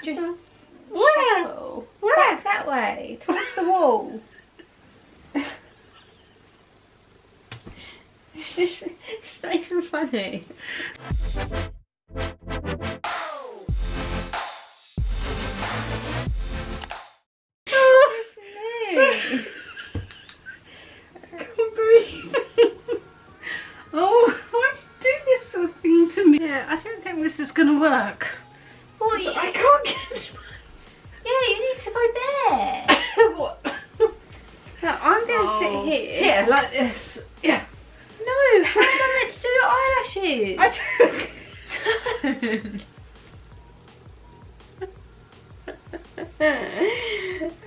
just Where? back that way, towards the wall. It's not even funny. Oh, why'd you do this sort of thing to me? Yeah, I don't think this is gonna work. Well, I can't get. yeah, you need to go there. What? Now, I'm gonna sit here. Yeah, like this. Yeah. No, how am I meant to do your eyelashes? I don't.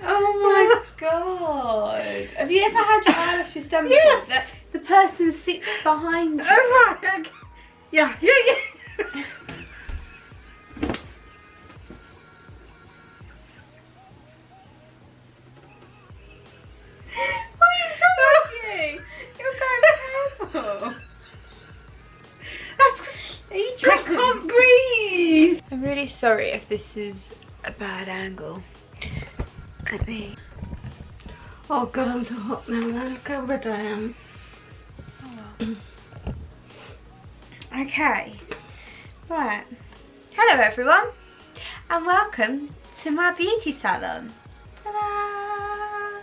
Oh my god. Have you ever had your eyelashes done before? Yes. That the person sits behind you. Oh right. Okay. Yeah. What is wrong with you? You're going purple. That's 'cause Are you I drinking? can't breathe. I'm really sorry if this is a bad angle. Let me. Oh god, I'm so hot now. Look how red I am. Okay. Right. Hello everyone and welcome to my beauty salon. Ta-da!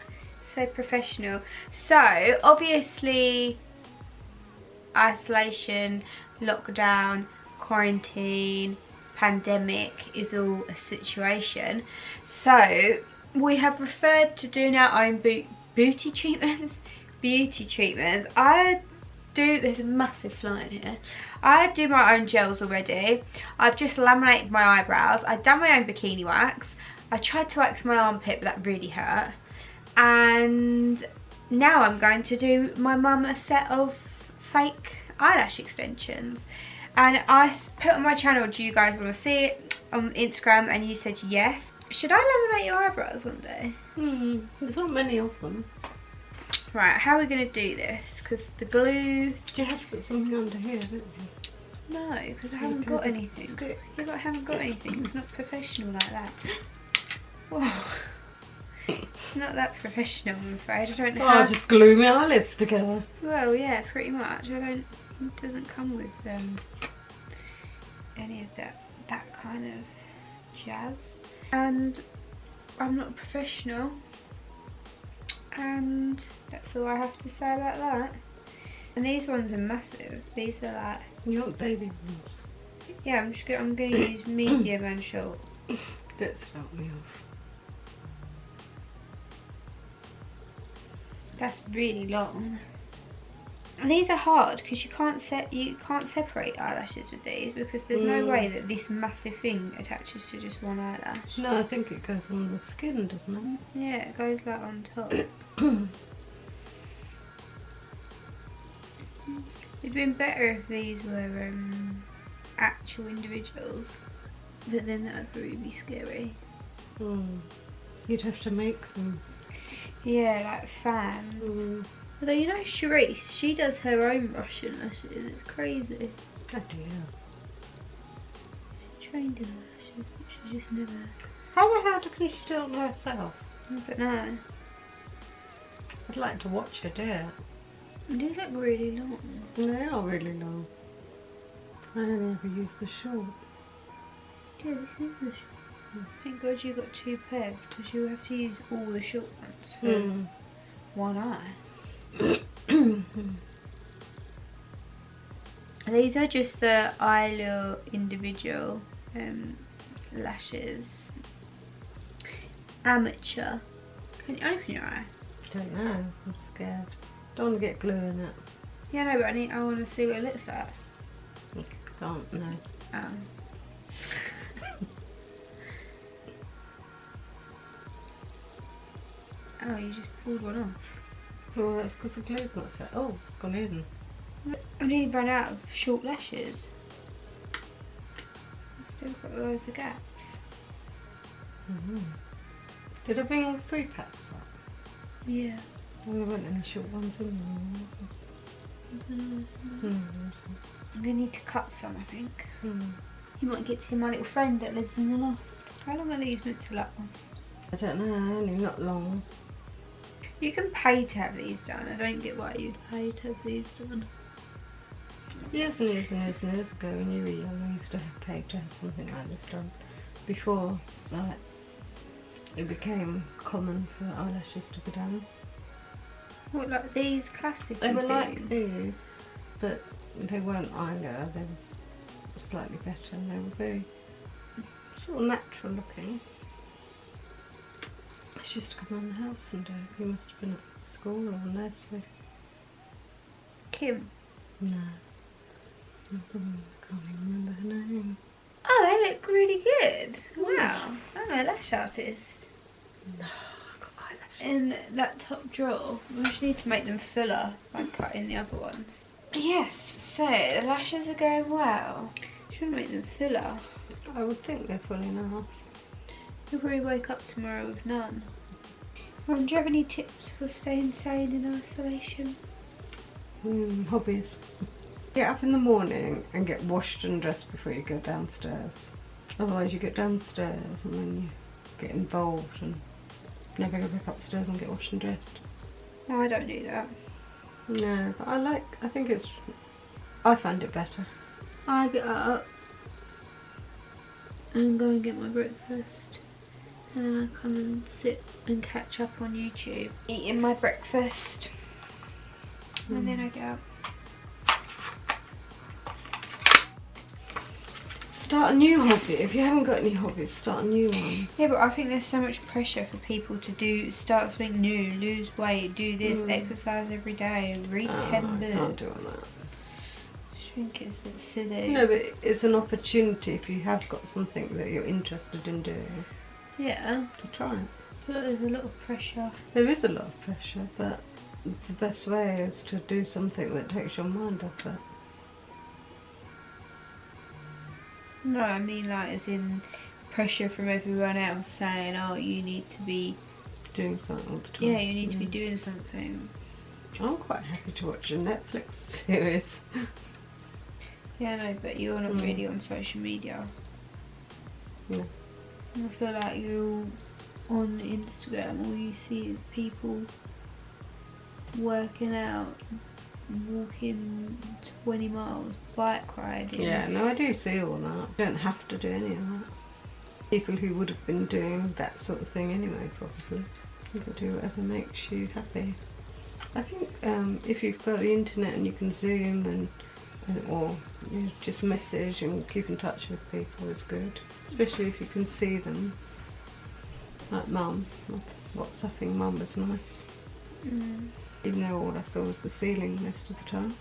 So professional. So obviously isolation, lockdown, quarantine, pandemic is all a situation. So we have referred to doing our own beauty treatments. There's a massive fly in here. I do my own gels already. I've just laminated my eyebrows. I've done my own bikini wax. I tried to wax my armpit, but that really hurt. And now I'm going to do my mum a set of fake eyelash extensions. And I put on my channel, do you guys want to see it, on Instagram, and you said yes. Should I laminate your eyebrows one day? There's not many of them. Right, how are we going to do this? Because the glue... You have to put something under here, don't you? No, because I haven't got anything. Yeah, but I haven't got anything. It's not professional like that. Whoa. It's not that professional, I'm afraid. I don't know how... I'll just glue my eyelids together. Well, yeah, pretty much. It doesn't come with any of that kind of jazz. And I'm not a professional. And that's all I have to say about that. And these ones are massive. These are like... You want baby ones? Yeah, I'm going to use medium and short. Don't start me off. That's really long. And these are hard because you can't separate eyelashes with these because there's no way that this massive thing attaches to just one eyelash. No, I think it goes on the skin, doesn't it? Yeah, it goes like on top. It'd been better if these were actual individuals, but then that would probably be scary. You'd have to make them. Yeah, like fans. Although you know Charisse, she does her own Russian lashes, it's crazy. Oh dear. She's trained in lashes, but she just never... How the hell can she do it on herself? I don't know. I'd like to watch her do it. These look really long. They are really long. I only ever use the short. Yeah, this is the short. Thank God you got two pairs because you have to use all the short ones for one eye. These are just the Eyelash individual lashes. Amateur. Can you open your eye? Don't know. I'm scared. Don't want to get glue in it. Yeah, no, but I want to see what it looks like. Can't, no. Oh, you just pulled one off. Well, that's because the glue's not set. Oh, it's gone in. I nearly ran out of short lashes. I've still got loads of gaps. Did I bring all 3 packs up? Yeah. There weren't any short ones in there, was there? I'm going to need to cut some, I think. You might get to hear my little friend that lives in the loft. How long are these meant to last? I don't know, only not long. You can pay to have these done. I don't get why you'd pay to have these done. Years and years and years and years ago when you were young, I used to have paid to have something like this done. Before, like, it became common for eyelashes to be done. What, like these classic? They were like these, but they weren't either. They were slightly better and they were very sort of natural looking. She used to come around the house and he must have been at school or nursery. Kim? No. I can't even remember her name. Oh, they look really good. Wow. I'm a lash artist. No, I've got eyelashes. In that top drawer, we just need to make them fuller by cutting the other ones. Yes, so the lashes are going well. Should make them fuller. I would think they're full enough. You'll probably wake up tomorrow with none. Do you have any tips for staying sane in isolation? Hobbies. Get up in the morning and get washed and dressed before you go downstairs. Otherwise you get downstairs and then you get involved and never go back upstairs and get washed and dressed. No, I don't do that. No, but I find it better. I get up and go and get my breakfast, and then I come and sit and catch up on YouTube, eating my breakfast, and then I get up. Start a new hobby. If you haven't got any hobbies, start a new one. Yeah, but I think there's so much pressure for people to start something new, lose weight, do this, exercise every day, read 10 books. I can't do all that. I think it's a bit silly. No, but it's an opportunity if you have got something that you're interested in doing. Yeah. To try it. But there's a lot of pressure. There is a lot of pressure, but the best way is to do something that takes your mind off it. No, I mean like as in pressure from everyone else saying, oh, you need to be doing something all the time. Yeah, you need to be doing something. I'm quite happy to watch a Netflix series. Yeah, no, but you're not really on social media. Yeah. I feel like you're on Instagram, all you see is people working out, walking 20 miles, bike riding. Yeah, no, I do see all that. You don't have to do any of that. People who would have been doing that sort of thing anyway, probably. You can do whatever makes you happy. I think if you've got the internet and you can Zoom and or just message and keep in touch with people is good. Especially if you can see them. Like Mum. WhatsApping Mum was nice. Even though all I saw was the ceiling most of the time.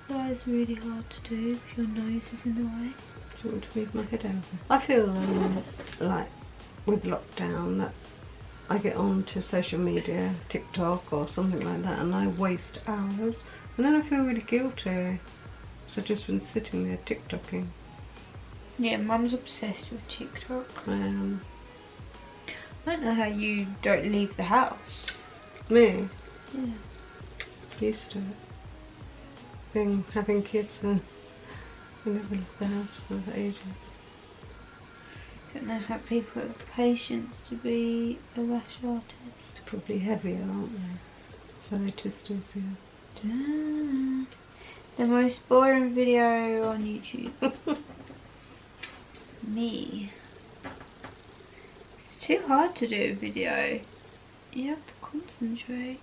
That is really hard to do if your nose is in the way. Do you want to move my head over? I feel like with lockdown that I get onto social media, TikTok or something like that, and I waste hours, and then I feel really guilty. So I've just been sitting there TikToking. Yeah, Mum's obsessed with TikTok. I am. I don't know how you don't leave the house. Me? Yeah. Used to it. Having kids and I never left the house for ages. Don't know how people have the patience to be a lash artist. It's probably heavier, aren't they? So they twist easier. The most boring video on YouTube. Me. It's too hard to do a video. You have to concentrate.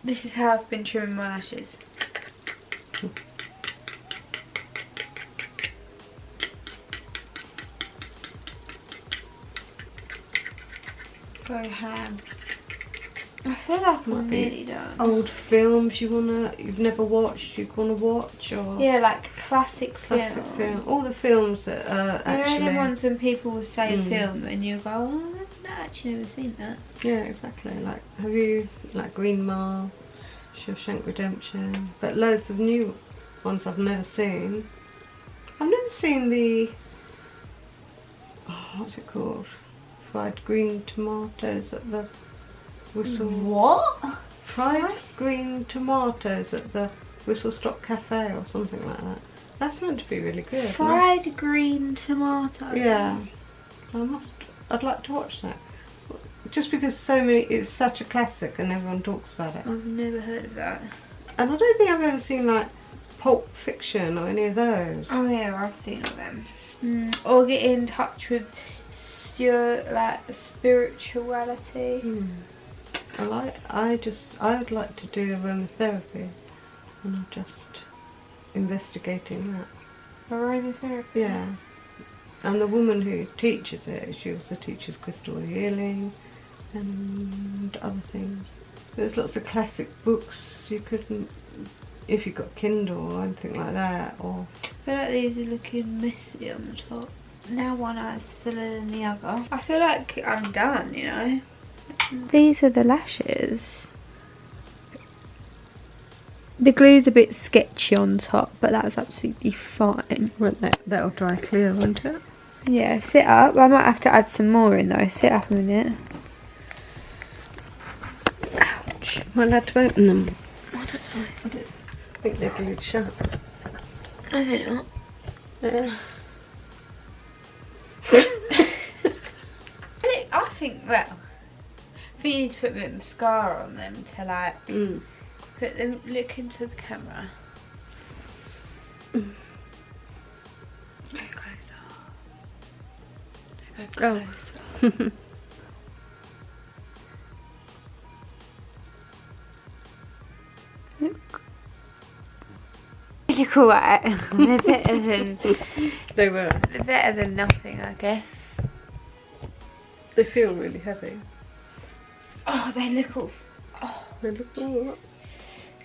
This is how I've been trimming my lashes. Go ham. I feel like I'm nearly done. Old films you've never watched, you wanna watch, or yeah, like classic film. All the films that are actually. You know the ones when people will say a film and you go, oh, I've actually never seen that. Yeah, exactly. Like, have you Green Mile, Shawshank Redemption, but loads of new ones I've never seen. I've never seen the what's it called? Fried green tomatoes at the Whistle. What? Fried green tomatoes at the Whistle Stop Cafe or something like that. That's meant to be really good. Fried green tomato. Yeah. I'd like to watch that. Just because it's such a classic and everyone talks about it. I've never heard of that. And I don't think I've ever seen like Pulp Fiction or any of those. Oh yeah, I've seen all them. Or get in touch with spirituality. I would like to do aromatherapy, and I'm just investigating that. Aromatherapy? Yeah. And the woman who teaches it, she also teaches crystal healing and other things. There's lots of classic books you couldn't, if you got Kindle or anything like that. Or I feel like these are looking messy on the top. Now one eye's fuller than the other. I feel like I'm done, you know. These are the lashes. The glue's a bit sketchy on top, but that's absolutely fine. that'll dry clear, won't it? Yeah, sit up. I might have to add some more in though. Sit up a minute. Ouch. Am I allowed to open them? I don't know. I don't think they're glued shut. I don't know. I think, well, I think you need to put a bit of mascara on them to like put them, look into the camera. Go closer. Go closer. Look. They look alright. They're better than They're better than nothing, I guess. They feel really heavy. Oh, they look all. They look all.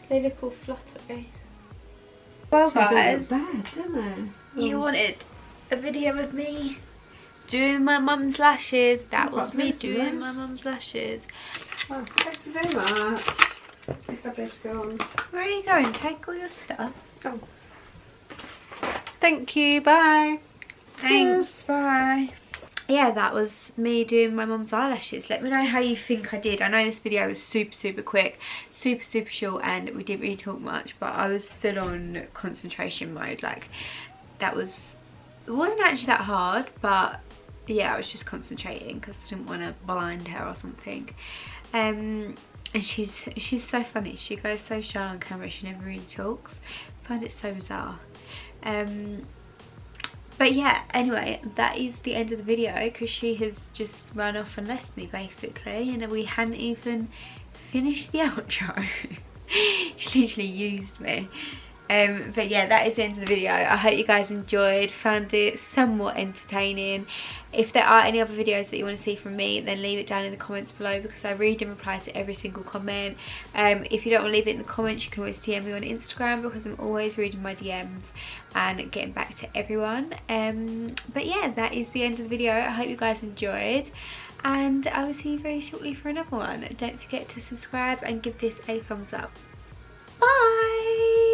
They look all fluttery. Well, They don't guys, look bad, don't they? you wanted a video of me doing my mum's lashes. That was me doing my mum's lashes. Oh, thank you very much. It's lovely to go on. Where are you going? Take all your stuff. Oh. Thank you. Bye. Thanks. Bye. Yeah, that was me doing my mum's eyelashes. Let me know how you think I did. I know this video was super quick, super short, and we didn't really talk much, but I was full on concentration mode. Like, it wasn't actually that hard, but yeah, I was just concentrating because I didn't want to blind her or something. And she's so funny. She goes so shy on camera. She never really talks. I find it so bizarre. But yeah, anyway, that is the end of the video because she has just run off and left me basically, and we hadn't even finished the outro. She literally used me. But yeah, that is the end of the video. I hope you guys enjoyed, found it somewhat entertaining. If there are any other videos that you want to see from me, then leave it down in the comments below because I read and reply to every single comment. If you don't want to leave it in the comments, you can always DM me on Instagram because I'm always reading my DMs and getting back to everyone. But yeah, that is the end of the video. I hope you guys enjoyed, and I will see you very shortly for another one. Don't forget to subscribe and give this a thumbs up. Bye!